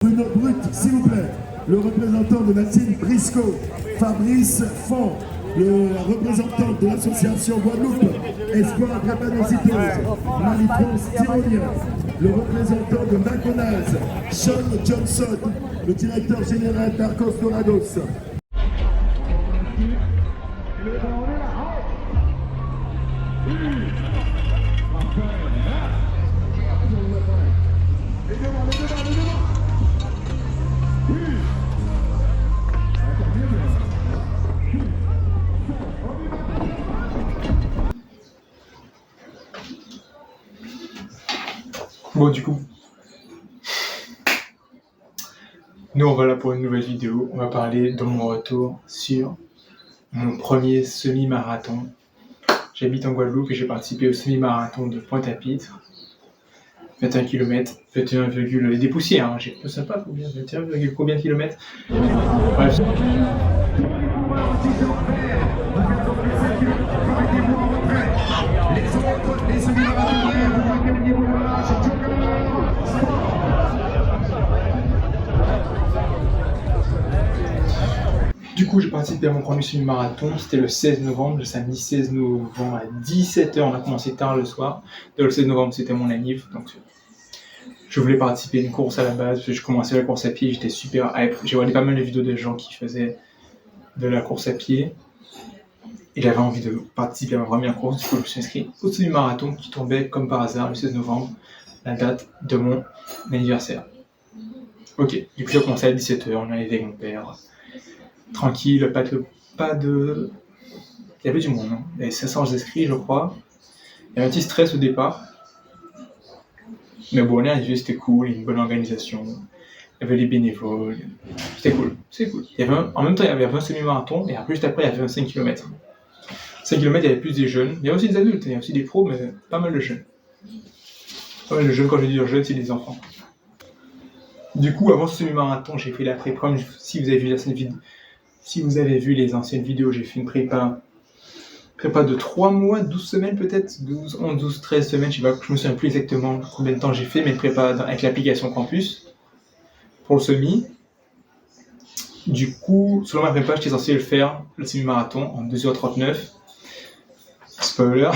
Bruno Brut, s'il vous plaît. Le représentant de la team Briscoe, Fabrice Font. Le représentant de l'association Guadeloupe, Espoir Drépanocytose, Marie-France Tyrolien. Le représentant de McDonald's, Sean Johnson. Le directeur général d'Arcos Dorados. Bon, du coup, nous on va là pour une nouvelle vidéo. On va parler de mon retour sur mon premier semi-marathon. J'habite en Guadeloupe et j'ai participé au semi-marathon de Pointe-à-Pitre. 21 km, 21, des poussières, hein. Je ne sais pas combien, 21, combien de kilomètres. Bref. Du coup, j'ai participé à mon premier semi-marathon, c'était le 16 novembre, le samedi 16 novembre à 17h, on a commencé tard le soir. Le 16 novembre, c'était mon anniv, donc je voulais participer à une course à la base, parce que je commençais la course à pied, j'étais super hype. J'ai regardé pas mal de vidéos de gens qui faisaient de la course à pied, et j'avais envie de participer à ma première course, du coup je me suis inscrit au semi-marathon qui tombait comme par hasard le 16 novembre, la date de mon anniversaire. Ok, et puis j'ai commencé à 17h, on est arrivé avec mon père. Tranquille, pas de... Il y avait du monde, hein. Il y avait 500 inscrits, je crois. Il y avait un petit stress au départ. Mais bon, on est arrivé, c'était cool, il y a une bonne organisation. Il y avait les bénévoles. C'était cool, c'est cool. En même temps, il y avait un semi-marathon, et après, juste après, il y avait un 5 km. 5 km, il y avait plus des jeunes. Il y a aussi des adultes, il y a aussi des pros, mais pas mal de jeunes. Pas mal de jeunes, quand je dis jeunes, c'est des enfants. Du coup, avant ce semi-marathon, j'ai fait la pré-prom. Si vous avez vu les anciennes vidéos, j'ai fait une prépa de 3 mois, 12 semaines peut-être, 12, 13 semaines, je sais pas, je me souviens plus exactement combien de temps j'ai fait, mais une prépa avec l'application Campus pour le semi. Du coup, selon ma prépa, j'étais censé le faire, le semi-marathon, en 2h39. Spoiler,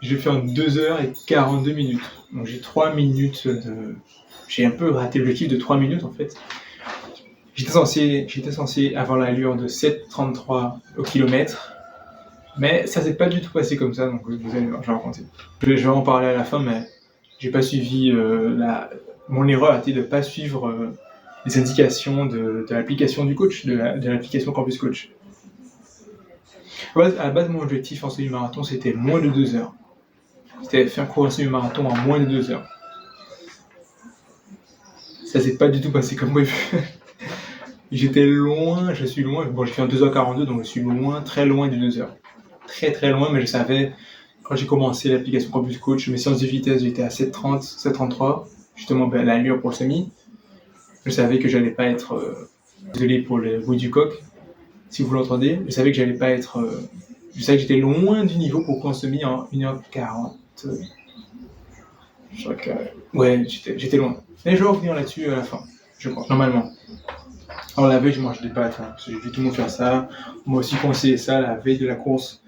je l'ai fait en 2h42 minutes. Donc j'ai 3 minutes de... J'ai un peu raté l'objectif de 3 minutes en fait. J'étais censé avoir l'allure de 7,33 au kilomètre, mais ça s'est pas du tout passé comme ça, donc vous allez voir, je vais raconter. Je vais en parler à la fin, mais j'ai pas suivi mon erreur a été de pas suivre les indications de l'application du coach, de l'application Campus Coach. À la base, mon objectif en semi-marathon, c'était moins de 2 heures. C'était faire courir un semi-marathon en moins de 2 heures. Ça s'est pas du tout passé comme prévu. J'étais loin, je suis loin. Bon, j'ai fait en 2h42, donc je suis loin, très loin des 2 heures. Très très loin, mais je savais, quand j'ai commencé l'application Campus Coach, mes séances de vitesse, j'étais à 7,30, 7,33, justement l'allure pour le semi. Je savais que j'allais pas être, désolé pour le bruit du coq, si vous l'entendez, je savais que j'allais pas être, je savais que j'étais loin du niveau pour courir un semi en 1h40. Je crois que, ouais, j'étais loin. Mais je vais revenir là-dessus à la fin, je crois, normalement. Alors la veille, je mange des pâtes, hein, parce que j'ai vu tout le monde faire ça. Moi aussi conseillé ça la veille de la course.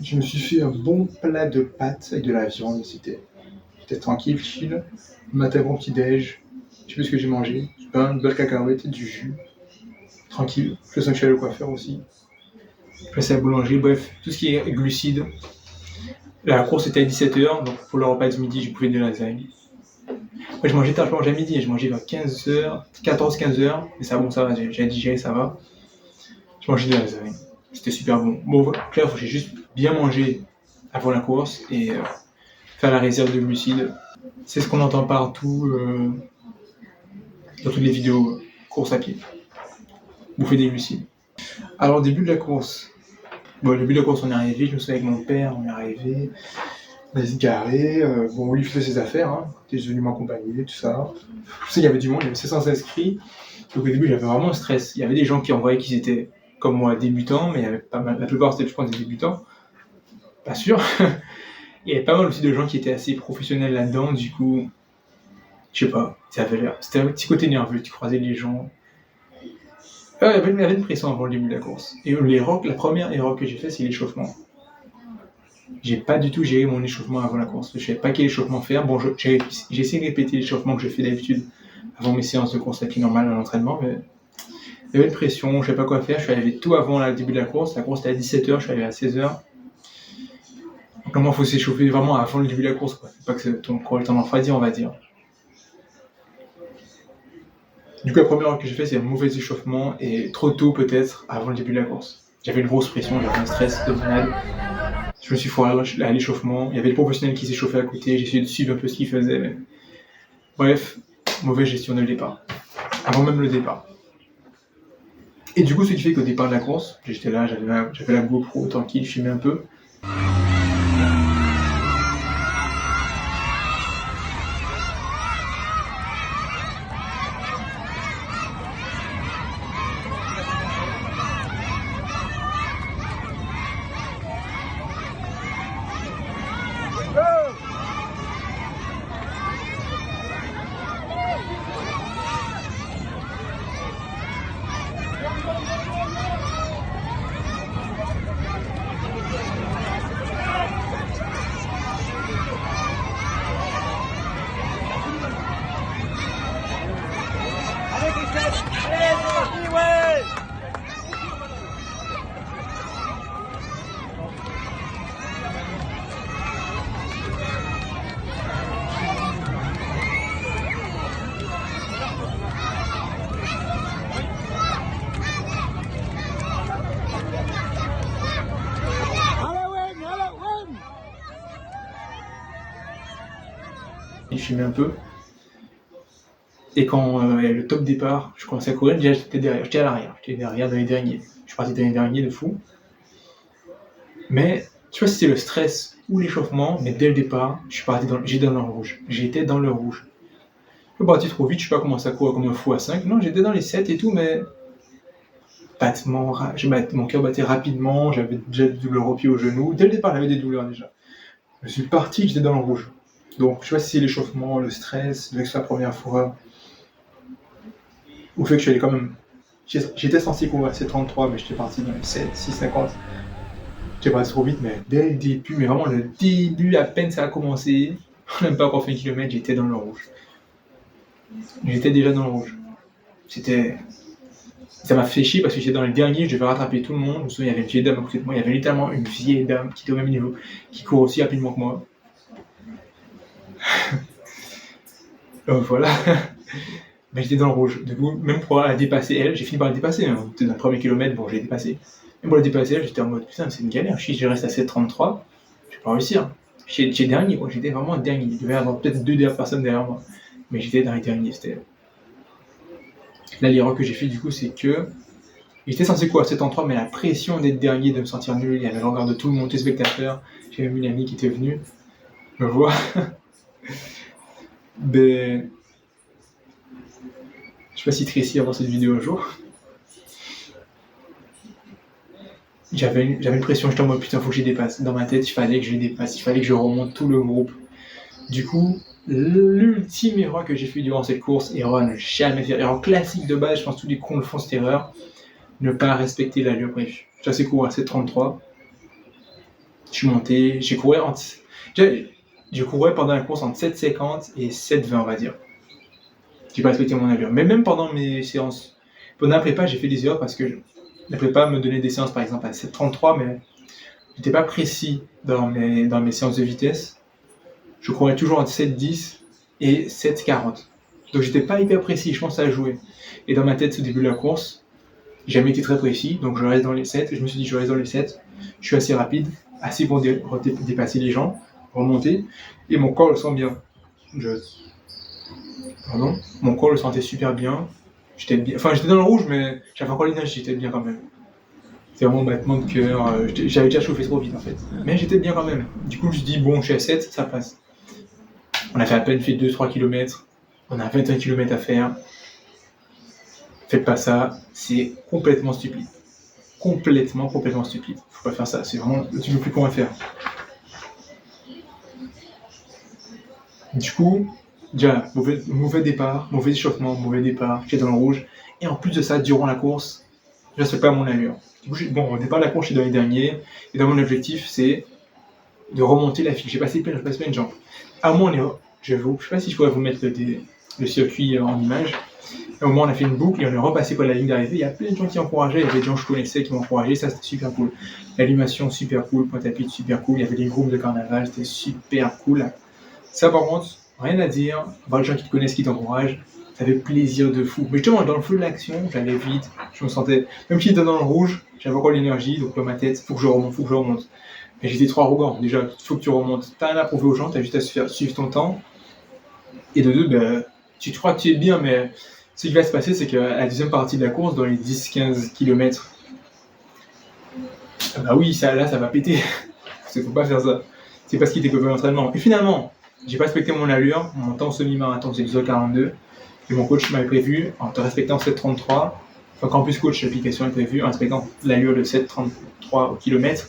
Je me suis fait un bon plat de pâtes avec de la viande, j'étais tranquille, chill. Le matin, bon petit déj, je sais plus ce que j'ai mangé, du pain, une belle cacahuète, du jus. Tranquille, je sens que je suis allé au coiffeur aussi. Je passais à la boulangerie, bref, tout ce qui est glucides. La course était à 17h, donc pour le repas du midi, j'ai bouffé de la lasagne. Après, je mangeais tard, je mangeais à midi, je mangeais vers 15h, 14-15h, mais ça bon, ça va, j'ai digéré, ça va. Je mangeais de la lasagne, c'était super bon. Bon, clair, j'ai juste bien mangé avant la course et faire la réserve de glucides. C'est ce qu'on entend partout dans toutes les vidéos course à pied. Bouffer des glucides. Alors, au début de la course, on est arrivé, je me souviens avec mon père, on est arrivé. On s'est garé, bon, lui faisait ses affaires, hein. Il était venu m'accompagner, tout ça. Je sais qu'il y avait du monde, il y avait 700 inscrits. Donc au début, j'avais vraiment un stress. Il y avait des gens qui envoyaient qu'ils étaient, comme moi, débutants, mais il y avait pas mal, la plupart c'était, je pense, des débutants. Pas sûr. Il y avait pas mal aussi de gens qui étaient assez professionnels là-dedans, du coup, Je sais pas, c'était un petit côté nerveux, tu croisais les gens. Il y avait une pression avant le début de la course. Et la première erreur que j'ai faite, c'est l'échauffement. J'ai pas du tout géré mon échauffement avant la course. Je savais pas quel échauffement faire. Bon, j'ai essayé de répéter l'échauffement que je fais d'habitude avant mes séances de course à pied normales à l'entraînement, mais il y avait une pression, je savais pas quoi faire. Je suis arrivé tout avant le début de la course. La course était à 17h, je suis arrivé à 16h. Donc normalement, il faut s'échauffer vraiment avant le début de la course, quoi. Faut pas que ton corps ait le temps d'enfradir, on va dire. Du coup, la première erreur que j'ai fait, c'est un mauvais échauffement et trop tôt peut-être avant le début de la course. J'avais une grosse pression, j'avais un stress de malade. Je me suis foiré à l'échauffement. Il y avait le professionnel qui s'échauffait à côté. J'ai essayé de suivre un peu ce qu'il faisait. Mais... Bref, mauvaise gestion dès le départ. Avant même le départ. Et du coup, ce qui fait qu'au départ de la course, j'étais là, j'avais la GoPro tranquille, je filmais un peu. Je filmais un peu. Et quand le top départ, je commençais à courir, déjà j'étais derrière, j'étais à l'arrière, j'étais derrière dans les derniers. Je suis parti dans les derniers de fou. Mais je sais pas si c'était le stress ou l'échauffement, mais dès le départ, j'étais dans le rouge. J'étais dans le rouge. Je suis parti trop vite, je sais pas commencé à courir comme un fou à 5. Non, j'étais dans les 7 et tout, mais mon cœur battait rapidement, j'avais déjà des douleurs au pied, au genou. Dès le départ, j'avais des douleurs déjà. Je suis parti, j'étais dans le rouge. Donc, je sais pas si c'est l'échauffement, le stress, avec sa première fois, ou le fait que je suis allé quand même. J'étais censé courir à 7,33, mais j'étais parti dans les 7, 6,50. J'étais parti trop vite, mais dès le début, mais vraiment le début, à peine ça a commencé, même pas encore fait 1 km, j'étais dans le rouge. J'étais déjà dans le rouge. Ça m'a fait chier parce que j'étais dans le dernier, je devais rattraper tout le monde. Je me souviens, il y avait une vieille dame à côté de moi, il y avait littéralement une vieille dame qui était au même niveau, qui court aussi rapidement que moi. Donc voilà. Mais j'étais dans le rouge. Du coup, même pour la dépasser elle, j'ai fini par la dépasser. Hein. Dans le premier kilomètre, bon, j'ai dépassé. Même pour la dépasser elle, j'étais en mode putain, c'est une galère. Si je reste à 7,33, je vais pas réussir. J'étais dernier, quoi. J'étais vraiment dernier. Il devait y avoir peut-être 2 personnes derrière moi. Mais j'étais dans les derniers. Là, l'erreur que j'ai fait, du coup, c'est que j'étais censé courir à 7,33, mais la pression d'être dernier, de me sentir nul, il y avait le regard de tout le monde, tous les spectateurs. J'ai même une amie qui était venue me voir. Ben. Je sais pas si Tracy va voir cette vidéo un jour. J'avais une pression, j'étais en mode putain, faut que je dépasse. Dans ma tête, il fallait que je dépasse, il fallait que je remonte tout le groupe. Du coup, l'ultime erreur que j'ai fait durant cette course, erreur à ne jamais faire, erreur classique de base, je pense que tous les cons le font cette erreur, ne pas respecter l'allure prévue. J'ai assez couru à 7,33. Je suis monté, j'ai couru je courais pendant la course entre 7,50 et 7,20, on va dire. J'ai pas respecté mon allure. Mais même pendant mes séances, pendant la prépa, j'ai fait des erreurs parce que la prépa me donnait des séances par exemple à 7,33, mais j'étais pas précis dans mes séances de vitesse. Je courais toujours entre 7,10 et 7,40. Donc j'étais pas hyper précis, je pense à jouer. Et dans ma tête, au début de la course, j'ai jamais été très précis, donc je reste dans les 7. Je me suis dit, je reste dans les 7. Je suis assez rapide, assez pour dépasser les gens, remonter, et mon corps le sent bien. Mon corps le sentait super bien. J'étais dans le rouge, mais j'avais encore l'énergie, j'étais bien quand même. C'est vraiment un battement de cœur. J'avais déjà chauffé trop vite en fait. Mais j'étais bien quand même. Du coup, je me suis dit, bon, je suis à 7, ça passe. On a fait à peine 2-3 km. On a 21 km à faire. Faites pas ça, c'est complètement stupide. Complètement stupide. Faut pas faire ça, c'est vraiment le truc le plus con à faire. Du coup, Déjà, mauvais départ, mauvais échauffement, mauvais départ, j'étais dans le rouge. Et en plus de ça, durant la course, je ne respecte pas mon allure. Du coup, bon, au départ de la course, je suis dans les derniers. Et dans mon objectif, c'est de remonter la file. J'ai passé plein de jambes. À un moment, je ne sais pas si je pourrais vous mettre le circuit en image. Et au moment, on a fait une boucle et on est repassé par la ligne d'arrivée. Il y a plein de gens qui encourageaient. Il y avait des gens que je connaissais qui m'encourageaient. Ça, c'était super cool. L'animation, super cool. Point à pied, super cool. Il y avait des groupes de carnaval. C'était super cool. Ça, par contre, rien à dire. Voir les gens qui te connaissent, qui t'encouragent. Ça fait plaisir de fou. Mais justement, dans le feu de l'action, j'allais vite. Je me sentais, même si j'étais dans le rouge, j'avais encore l'énergie. Donc, dans ma tête, faut que je remonte. Mais j'étais trop arrogant. Déjà, il faut que tu remontes. T'as rien à prouver aux gens. T'as juste à suivre ton temps. Et de deux, ben, tu te crois que tu es bien, mais ce qui va se passer, c'est qu'à la deuxième partie de la course, dans les 10-15 km, bah oui, ça va péter. Il ne faut pas faire ça. C'est parce qu'il était coupé l'entraînement. Et finalement, j'ai pas respecté mon allure. Mon temps semi-marathon, c'est 2h42. Et mon coach m'avait prévu, en te respectant 7h33, enfin, qu'en plus, coach, l'application est prévue, en respectant l'allure de 7h33 au kilomètre,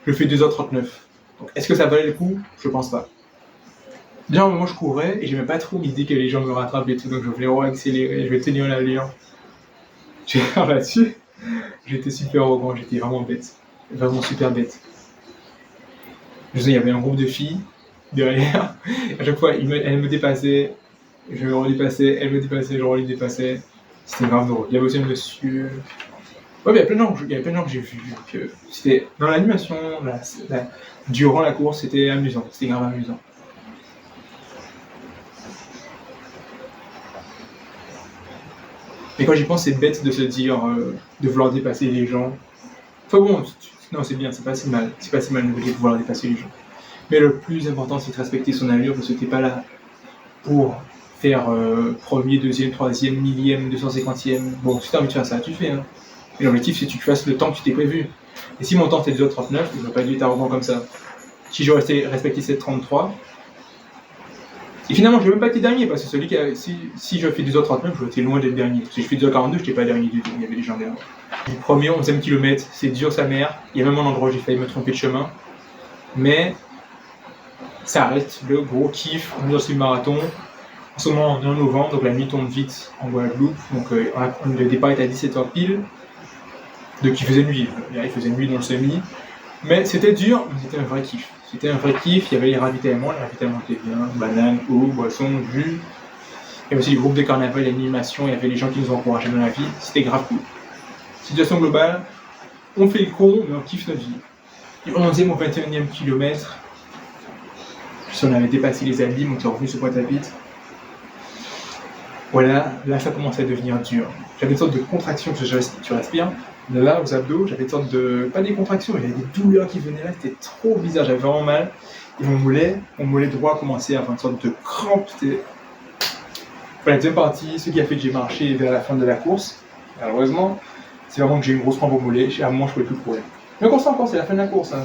je fais 2h39. Donc, est-ce que ça valait le coup? Je pense pas. Déjà, au moment où je courais, et j'aimais pas trop l'idée que les gens me rattrapent et tout, donc je voulais accélérer, je vais tenir l'allure. Tu vois, là-dessus, j'étais super arrogant, j'étais vraiment bête. Vraiment super bête. Je sais, il y avait un groupe de filles derrière, à chaque fois, elles me dépassaient, je me redépassais, elles me dépassaient, je les dépassais. C'était grave drôle. Il y avait aussi un monsieur. Ouais, il y a plein de gens que j'ai vus. Que c'était dans l'animation, durant la course, c'était amusant, c'était grave amusant. Mais quand j'y pense, c'est bête de se dire, de vouloir dépasser les gens. Enfin bon, non, c'est bien, c'est pas si mal. C'est pas si mal de vouloir dépasser les gens. Mais le plus important, c'est de respecter son allure, parce que t'es pas là pour faire premier, deuxième, troisième, millième, 250e. Bon, si t'as envie de faire ça, tu le fais. Hein. Et l'objectif, c'est que tu fasses le temps que tu t'es prévu. Et si mon temps était 2h39, je n'aurais pas dû être arrogant comme ça. Si j'aurais respecté 7h33, et finalement, je n'ai même pas été dernier, parce que celui qui a, si je fais 2h39, j'aurais été loin d'être dernier. Si je fais 2h42, je n'étais pas dernier du tout, il y avait des gens derrière. Du premier 11e kilomètre, c'est dur sa mère. Il y a même un endroit où j'ai failli me tromper de chemin. Mais ça reste le gros kiff. On est dans ce marathon. En ce moment, on est en novembre, donc la nuit tombe vite en Guadeloupe. Donc le départ est à 17h pile. Donc il faisait nuit. Il faisait nuit dans le semi. Mais c'était dur, mais c'était un vrai kiff. C'était un vrai kiff, il y avait les ravitaillements étaient bien, bananes, eau, boissons, jus. Il y avait aussi les groupes de carnaval, l'animation, il y avait les gens qui nous encourageaient dans la vie, c'était grave cool. Situation globale, on fait le con, mais on kiffe notre vie. Du 11e au 21e kilomètre, puis on avait dépassé les abîmes, on était revenu sur Pointe-à-Pitre. Voilà, là ça commençait à devenir dur. J'avais une sorte de contraction, parce que tu respires. Là, aux abdos, j'avais une sorte de... pas des contractions, mais j'avais des douleurs qui venaient là, c'était trop bizarre, j'avais vraiment mal. Et mon mollet droit commençait à avoir une sorte de crampe. C'était... Pour la deuxième partie, ce qui a fait que j'ai marché vers la fin de la course, malheureusement, c'est vraiment que j'ai eu une grosse crampe au mollet, à un moment je ne pouvais plus courir. Mais encore, c'est la fin de la course. Hein,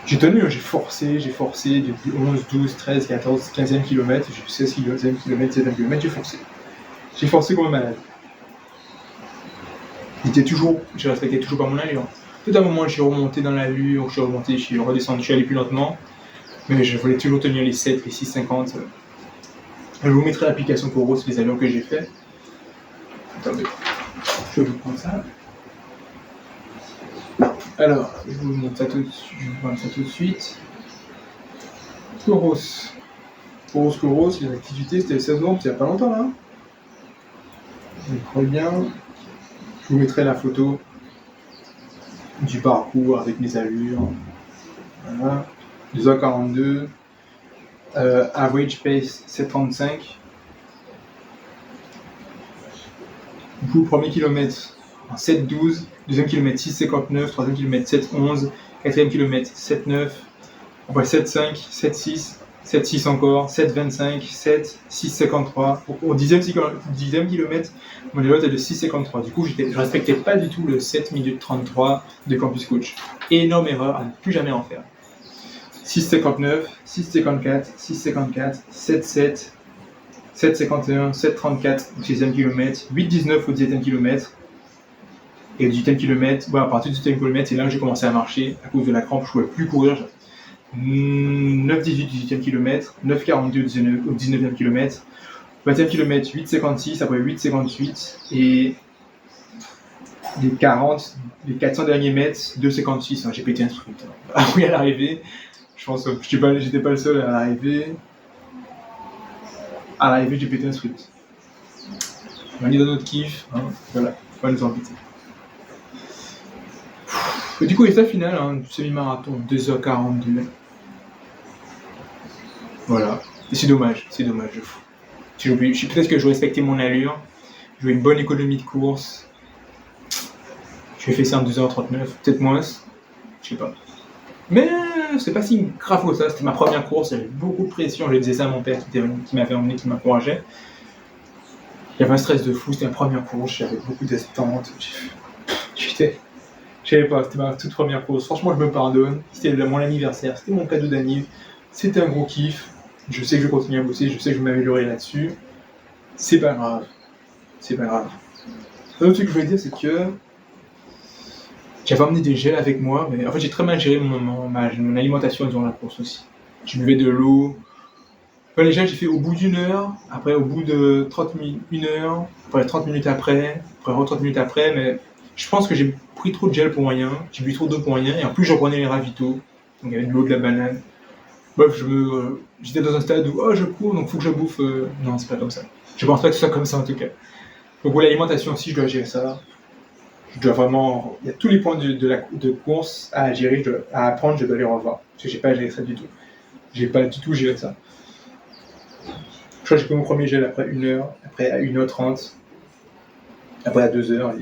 j'ai tenu, j'ai forcé depuis 11, 12, 13, 14, 15e kilomètre, j'ai fait 16 km, 17e kilomètre, j'ai forcé comme un malade. Je respectais toujours pas mon allure. Tout à un moment, je suis remonté dans l'allure, je suis redescendu, je suis allé plus lentement. Mais je voulais toujours tenir les 7, les 6,50. Je vous mettrai l'application pour Rose, les allures que j'ai fait. Attendez, je vais vous prendre ça. Alors, je vous montre ça tout de suite. Coros, les activités, c'était le 16 novembre, c'est il n'y a pas longtemps là. Je crois bien. Je vous mettrai la photo du parcours avec mes allures. Voilà. 2h42. Average pace 7,35. Du coup, premier kilomètre en 7,12. Deuxième kilomètre 6,59. Troisième kilomètre 7,11. Quatrième kilomètre 7,9. Après 7,5, 7,6. 7,6 encore, 7,25, 7, 6,53. Au 10e kilomètre, mon élève était de 6,53. Du coup, je ne respectais pas du tout le 7 minutes 33 de Campus Coach. Énorme erreur à ne plus jamais en faire. 6,59, 6,54, 6,54, 7,7, 7,51, 7,34 au 6e kilomètre, 8,19 au 10e kilomètre. Et au 10e kilomètre, à partir du 10e kilomètre, c'est là que j'ai commencé à marcher à cause de la crampe. Je ne pouvais plus courir. 9,18 au 18e kilomètre, 9,42 au 19e kilomètre, 20e kilomètre 8,56, après 8,58 et les 400 derniers mètres 2,56. Hein, j'ai pété un truc. Ah oui, à l'arrivée, je pense que j'étais pas le seul à l'arrivée. À l'arrivée, j'ai pété un truc. On est dans notre kiff, hein, voilà, faut pas nous embêter. Et du coup, résultat final, hein, semi-marathon, 2h42. Voilà. Et c'est dommage de fou. Peut-être que je respectais mon allure, j'avais une bonne économie de course. J'ai fait ça en 2h39, peut-être moins, je sais pas. Mais c'est pas si grave que ça, c'était ma première course, j'avais beaucoup de pression, je disais ça à mon père qui m'avait emmené, qui m'encourageait. Il y avait un stress de fou, c'était ma première course, j'avais beaucoup d'attentes. Je savais pas, c'était ma toute première course. Franchement, je me pardonne. C'était mon anniversaire, c'était mon cadeau d'anniversaire. C'était un gros kiff. Je sais que je vais continuer à bosser, je sais que je vais m'améliorer là-dessus. C'est pas grave. C'est pas grave. L'autre truc que je voulais dire, c'est que j'avais emmené des gels avec moi, mais en fait, j'ai très mal géré mon alimentation durant la course aussi. Je buvais de l'eau. Enfin, les gels, j'ai fait au bout d'une heure, après au bout de 30 minutes, une heure, après 30 minutes après 30 minutes après, mais je pense que j'ai pris trop de gel pour rien, j'ai bu trop d'eau pour rien, et en plus je reprenais les ravitaux, donc il y avait de l'eau, de la banane. Bref, j'étais dans un stade où je cours, donc faut que je bouffe. Non, c'est pas comme ça. Je pense pas que ce soit comme ça en tout cas. Donc pour l'alimentation aussi, je dois gérer ça. Je dois vraiment. Il y a tous les points de course à gérer, à apprendre, je dois les revoir. Parce que j'ai pas géré ça du tout. J'ai pas du tout géré ça. Je crois que j'ai pris mon premier gel après 1 heure, après à 1h30, après à 2 heures.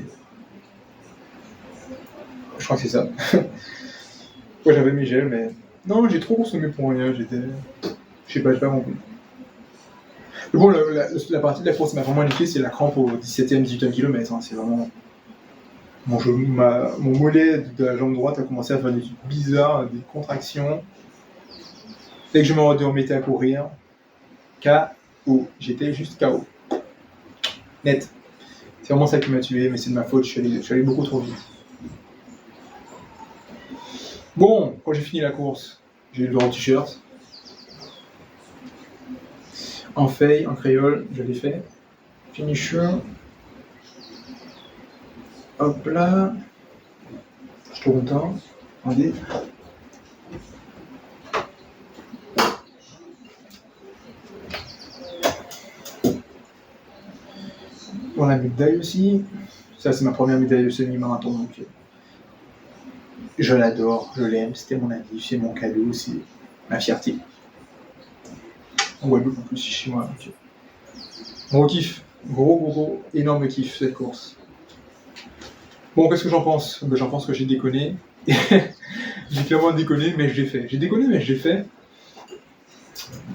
Je crois que c'est ça. Moi j'avais mes gels, mais non, j'ai trop consommé pour rien. Je sais pas, j'ai pas compris. Mais bon, la partie de la course qui m'a vraiment niqué, c'est la crampe au 17e, 18e kilomètre. Hein. C'est vraiment. Mon mollet de la jambe droite a commencé à faire des trucs bizarres, des contractions. Dès que je me remettais à courir, KO. J'étais juste KO. Net. C'est vraiment ça qui m'a tué, mais c'est de ma faute, je suis allé beaucoup trop vite. Bon, quand j'ai fini la course, j'ai eu le droit au t-shirt. En feuille, en créole, je l'ai fait. Finisher. Hop là. Je suis trop content. Attendez. Bon, la médaille aussi. Ça, c'est ma première médaille de semi-marathon. Donc, je l'adore, je l'aime. C'était mon ami, c'est mon cadeau, c'est ma fierté. En Guadeloupe, en plus, chez moi. Donc, gros kiff. Gros, énorme kiff, cette course. Bon, qu'est-ce que j'en pense ? J'en pense que j'ai déconné. J'ai clairement déconné, mais je l'ai fait. J'ai déconné, mais je l'ai fait.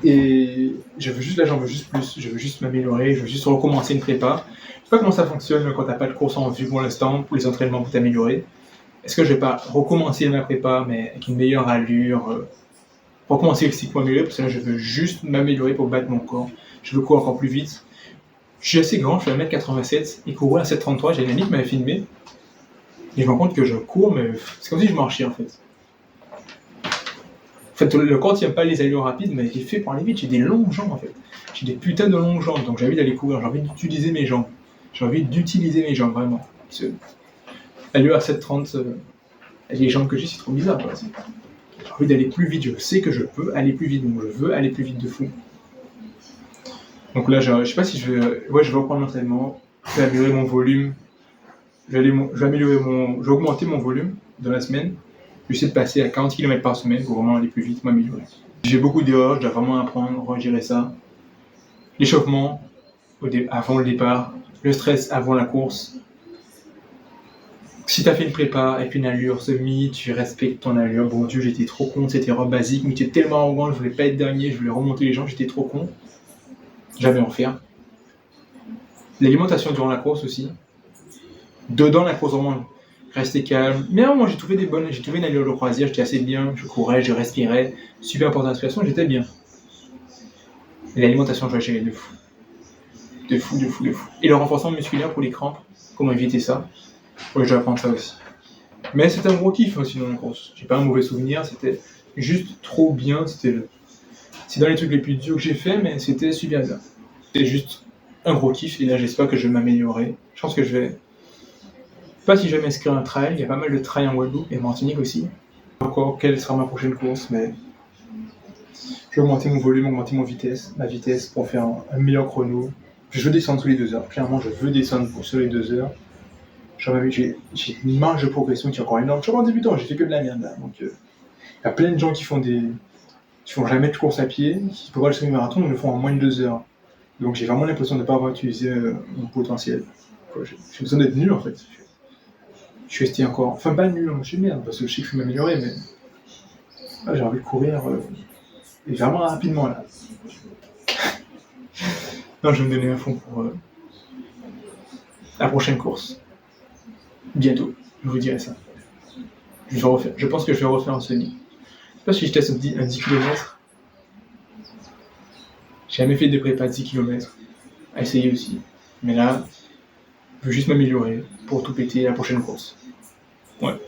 Et j'en veux juste plus. Je veux juste m'améliorer, je veux juste recommencer une prépa. Je sais pas comment ça fonctionne quand t'as pas de course en vue pour l'instant, pour les entraînements pour t'améliorer. Est-ce que je vais pas recommencer ma prépa, mais avec une meilleure allure, recommencer le cycle pour m'améliorer, parce que là, je veux juste m'améliorer pour battre mon corps. Je veux courir encore plus vite. Je suis assez grand, je fais 1m87, et courir à 7,33, j'ai une amie qui m'avait filmé. Et je me rends compte que je cours, mais c'est comme si je marchais en fait. En fait, le corps tient pas les allures rapides, mais il est fait pour aller vite. J'ai des longues jambes en fait. J'ai des putains de longues jambes, donc j'ai envie d'aller courir, j'ai envie d'utiliser mes jambes. J'ai envie d'utiliser mes jambes, vraiment. Allure à 7,30, les jambes que j'ai, c'est trop bizarre. Quoi. J'ai envie d'aller plus vite, je sais que je peux aller plus vite, donc je veux aller plus vite de fou. Donc là, je sais pas si je vais reprendre l'entraînement, je vais améliorer mon volume. Je vais augmenter mon volume dans la semaine. Je vais essayer de passer à 40 km par semaine pour vraiment aller plus vite, m'améliorer. J'ai beaucoup d'erreurs, je dois vraiment apprendre, regérer ça. L'échauffement avant le départ, le stress avant la course. Si tu as fait une prépa avec une allure semi, tu respectes ton allure. Bon Dieu, j'étais trop con, cette erreur basique, mais j'étais tellement arrogant, je voulais pas être dernier, je voulais remonter les gens, j'étais trop con. Jamais en faire. L'alimentation durant la course aussi. Dedans la course, vraiment, rester calme. Mais moi j'ai trouvé une allure de croisière, j'étais assez bien, je courais, je respirais, super importante la respiration, j'étais bien. Et l'alimentation, je dois gérer de fou. De fou. Et le renforcement musculaire pour les crampes, comment éviter ça ? Ouais, je dois apprendre ça aussi. Mais c'était un gros kiff aussi dans la course. J'ai pas un mauvais souvenir, c'était juste trop bien. C'est dans les trucs les plus durs que j'ai fait, mais c'était super bien. C'était juste un gros kiff, et là j'espère que je vais m'améliorer. Je pense que je vais... Je sais pas si je vais m'inscrire à un trail, il y a pas mal de trails en Guadeloupe et en Martinique aussi. Encore quelle sera ma prochaine course, mais je vais augmenter mon volume, augmenter ma vitesse pour faire un meilleur chrono. Je veux descendre sous les 2 heures. Clairement, je veux descendre sous les 2 heures. J'ai une marge de progression qui est encore énorme. Je suis encore débutant, j'ai fait que de la merde là. Donc, il y a plein de gens qui font jamais de course à pied, qui prévoient le semi-marathon, mais le font en moins de 2 heures. Donc j'ai vraiment l'impression de ne pas avoir utilisé mon potentiel. J'ai besoin d'être nul en fait. Je suis resté encore... Enfin pas nul, je suis merde, parce que je sais que je peux m'améliorer, mais... Ah, j'ai envie de courir et vraiment rapidement là. Non, je vais me donner un fond pour la prochaine course. Bientôt, je vous dirai ça. Je pense que je vais refaire un semi. Je sais pas si je teste un 10 km. J'ai jamais fait des prépas de 10 km. À essayer aussi. Mais là, je veux juste m'améliorer pour tout péter la prochaine course. Ouais.